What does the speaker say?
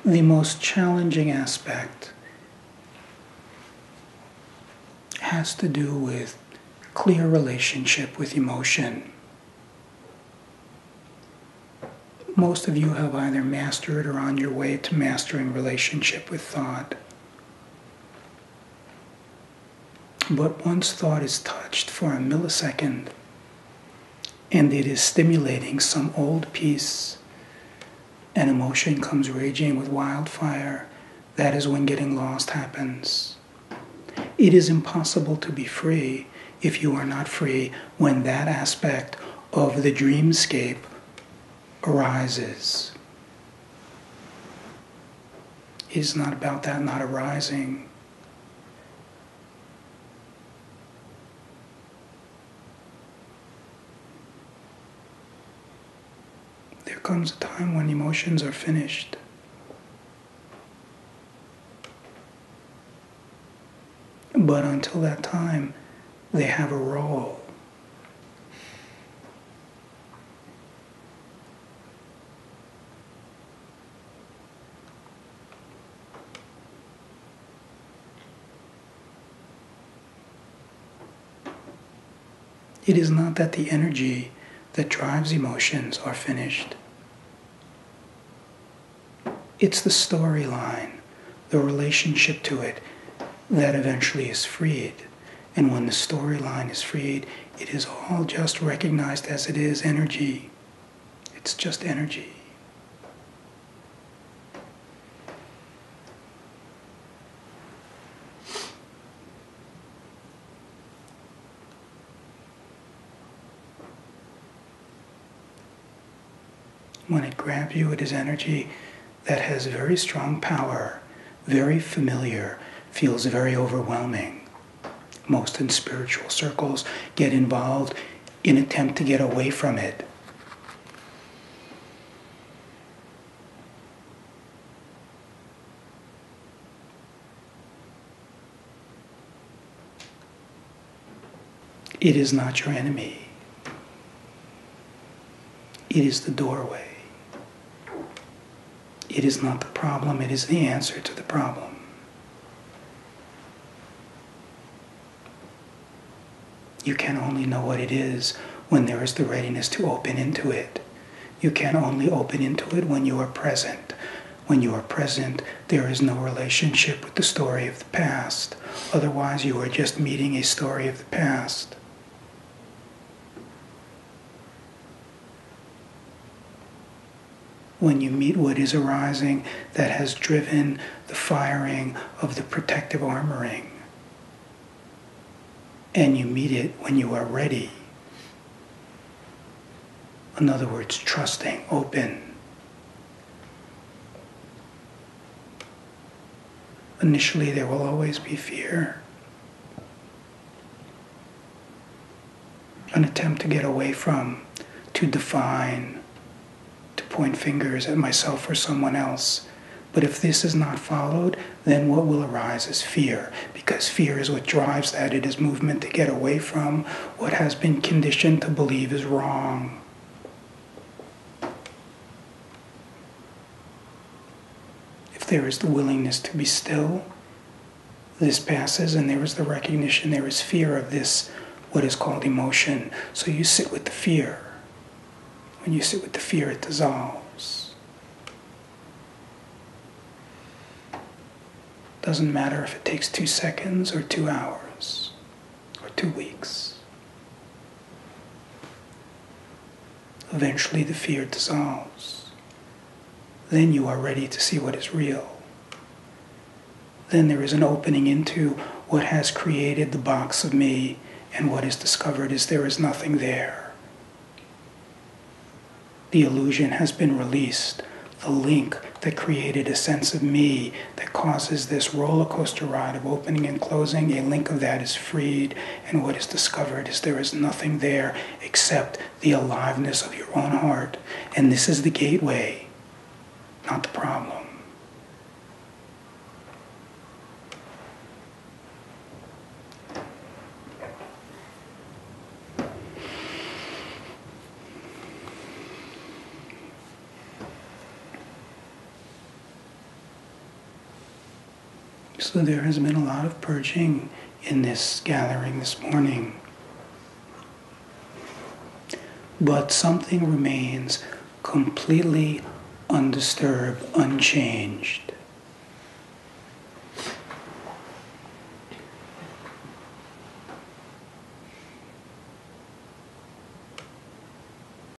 The most challenging aspect has to do with clear relationship with emotion. Most of you have either mastered or on your way to mastering relationship with thought. But once thought is touched for a millisecond, and it is stimulating some old piece, and emotion comes raging with wildfire, that is when getting lost happens. It is impossible to be free if you are not free when that aspect of the dreamscape arises. It is not about that not arising. There comes a time when emotions are finished. But until that time, they have a role. It is not that the energy that drives emotions are finished. It's the storyline, the relationship to it, that eventually is freed. And when the storyline is freed, it is all just recognized as it is energy. It's just energy. When it grabs you, it is energy that has very strong power, very familiar, feels very overwhelming. Most in spiritual circles get involved in an attempt to get away from it. It is not your enemy. It is the doorway. It is not the problem, it is the answer to the problem. You can only know what it is when there is the readiness to open into it. You can only open into it when you are present. When you are present, there is no relationship with the story of the past. Otherwise, you are just meeting a story of the past. When you meet what is arising that has driven the firing of the protective armoring, and you meet it when you are ready. In other words, trusting, open. Initially, there will always be fear. An attempt to get away from, to define, to point fingers at myself or someone else. But if this is not followed, then what will arise is fear, because fear is what drives that. It is movement to get away from what has been conditioned to believe is wrong. If there is the willingness to be still, this passes, and there is the recognition, there is fear of this, what is called emotion. So you sit with the fear. When you sit with the fear, it dissolves. Doesn't matter if it takes 2 seconds or 2 hours or 2 weeks. Eventually the fear dissolves. Then you are ready to see what is real. Then there is an opening into what has created the box of me, and what is discovered is there is nothing there. The illusion has been released. The link that created a sense of me that causes this roller coaster ride of opening and closing, a link of that is freed, and what is discovered is there is nothing there except the aliveness of your own heart. And this is the gateway, not the problem. So there has been a lot of purging in this gathering this morning. But something remains completely undisturbed, unchanged.